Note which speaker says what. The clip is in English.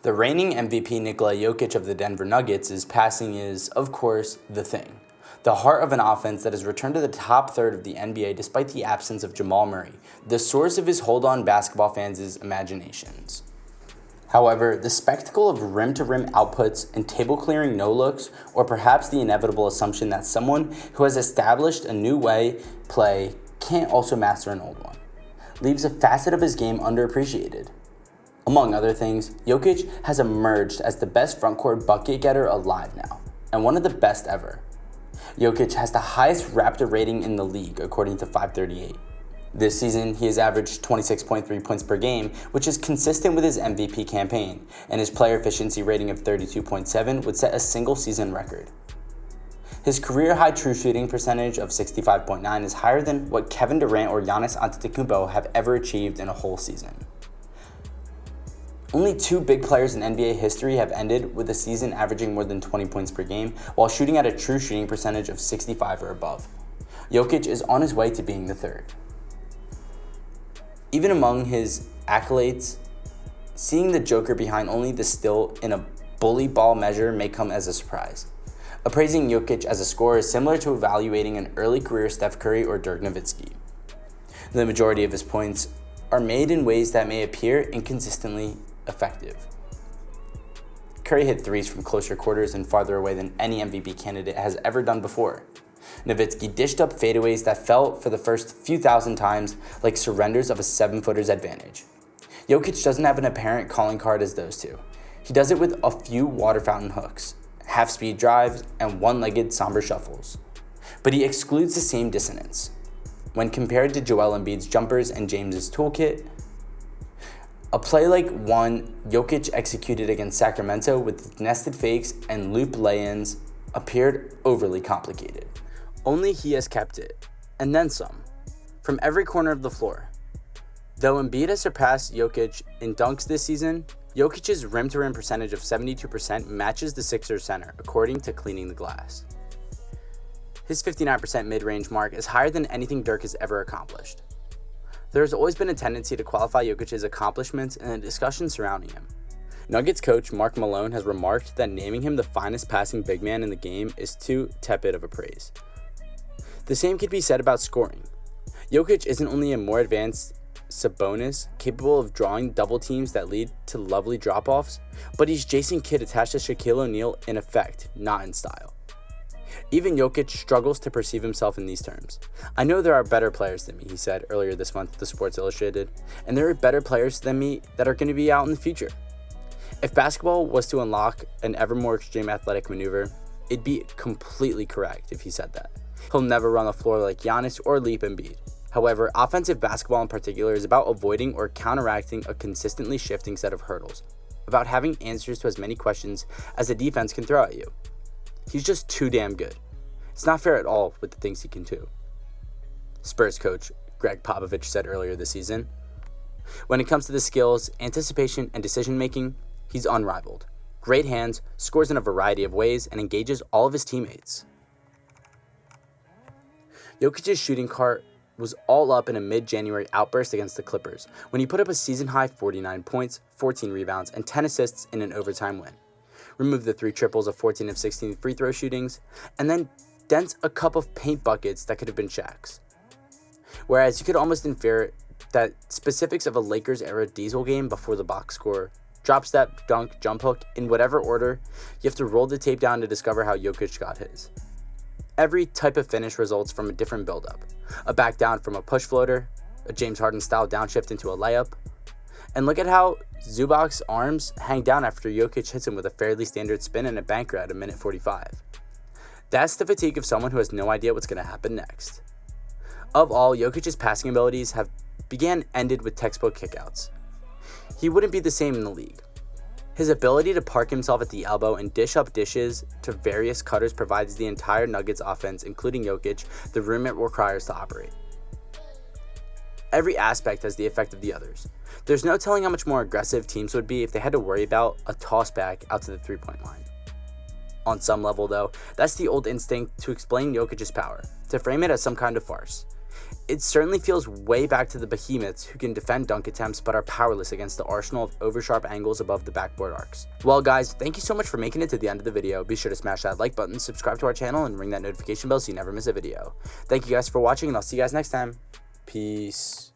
Speaker 1: The reigning MVP Nikola Jokic of the Denver Nuggets' passing is, of course, the thing. The heart of an offense that has returned to the top third of the NBA despite the absence of Jamal Murray, the source of his hold on basketball fans' imaginations. However, the spectacle of rim-to-rim outputs and table-clearing no-looks, or perhaps the inevitable assumption that someone who has established a new way play can't also master an old one, leaves a facet of his game underappreciated. Among other things, Jokic has emerged as the best frontcourt bucket getter alive now, and one of the best ever. Jokic has the highest Raptor rating in the league, according to 538. This season, he has averaged 26.3 points per game, which is consistent with his MVP campaign, and his player efficiency rating of 32.7 would set a single-season record. His career-high true shooting percentage of 65.9 is higher than what Kevin Durant or Giannis Antetokounmpo have ever achieved in a whole season. Only two big players in NBA history have ended with a season averaging more than 20 points per game while shooting at a true shooting percentage of 65 or above. Jokic is on his way to being the third. Even among his accolades, seeing the Joker behind only the still in a bully ball measure may come as a surprise. Appraising Jokic as a scorer is similar to evaluating an early career Steph Curry or Dirk Nowitzki. The majority of his points are made in ways that may appear inconsistently effective. Curry hit threes from closer quarters and farther away than any MVP candidate has ever done before. Nowitzki dished up fadeaways that felt for the first few thousand times like surrenders of a 7-footer's advantage. Jokic doesn't have an apparent calling card as those two. He does it with a few water fountain hooks, half-speed drives, and one-legged somber shuffles. But he excludes the same dissonance. When compared to Joel Embiid's jumpers and James's toolkit, a play like one Jokic executed against Sacramento with nested fakes and loop lay-ins appeared overly complicated. Only he has kept it, and then some, from every corner of the floor. Though Embiid has surpassed Jokic in dunks this season, Jokic's rim-to-rim percentage of 72% matches the Sixers center, according to Cleaning the Glass. His 59% mid-range mark is higher than anything Dirk has ever accomplished. There has always been a tendency to qualify Jokic's accomplishments in the discussion surrounding him. Nuggets coach Mark Malone has remarked that naming him the finest passing big man in the game is too tepid of a praise. The same could be said about scoring. Jokic isn't only a more advanced Sabonis, capable of drawing double teams that lead to lovely drop-offs, but he's Jason Kidd attached to Shaquille O'Neal in effect, not in style. Even Jokic struggles to perceive himself in these terms. "I know there are better players than me," he said earlier this month to Sports Illustrated, "and there are better players than me that are going to be out in the future." If basketball was to unlock an ever more extreme athletic maneuver, it'd be completely correct if he said that. He'll never run the floor like Giannis or leap Embiid. However, offensive basketball in particular is about avoiding or counteracting a consistently shifting set of hurdles, about having answers to as many questions as the defense can throw at you. He's just too damn good. It's not fair at all with the things he can do. Spurs coach Greg Popovich said earlier this season, "When it comes to the skills, anticipation, and decision-making, he's unrivaled. Great hands, scores in a variety of ways, and engages all of his teammates." Jokic's shooting cart was all up in a mid-January outburst against the Clippers when he put up a season-high 49 points, 14 rebounds, and 10 assists in an overtime win. Removed the 3 triples of 14 of 16 free throw shootings, and then dents a cup of paint buckets that could have been Shaq's. Whereas you could almost infer that specifics of a Lakers-era Diesel game before the box score, drop step, dunk, jump hook, in whatever order, you have to roll the tape down to discover how Jokic got his. Every type of finish results from a different build-up. A back down from a push floater, a James Harden-style downshift into a layup. And look at how Zubac's arms hang down after Jokic hits him with a fairly standard spin and a banker at a minute 45. That's the fatigue of someone who has no idea what's going to happen next. Of all, Jokic's passing abilities have ended with textbook kickouts. He wouldn't be the same in the league. His ability to park himself at the elbow and dish up dishes to various cutters provides the entire Nuggets offense, including Jokic, the room it requires to operate. Every aspect has the effect of the others. There's no telling how much more aggressive teams would be if they had to worry about a toss back out to the three-point line. On some level, though, that's the old instinct to explain Jokic's power, to frame it as some kind of farce. It certainly feels way back to the behemoths who can defend dunk attempts but are powerless against the arsenal of over-sharp angles above the backboard arcs. Well guys, thank you so much for making it to the end of the video. Be sure to smash that like button, subscribe to our channel, and ring that notification bell so you never miss a video. Thank you guys for watching, and I'll see you guys next time. Peace.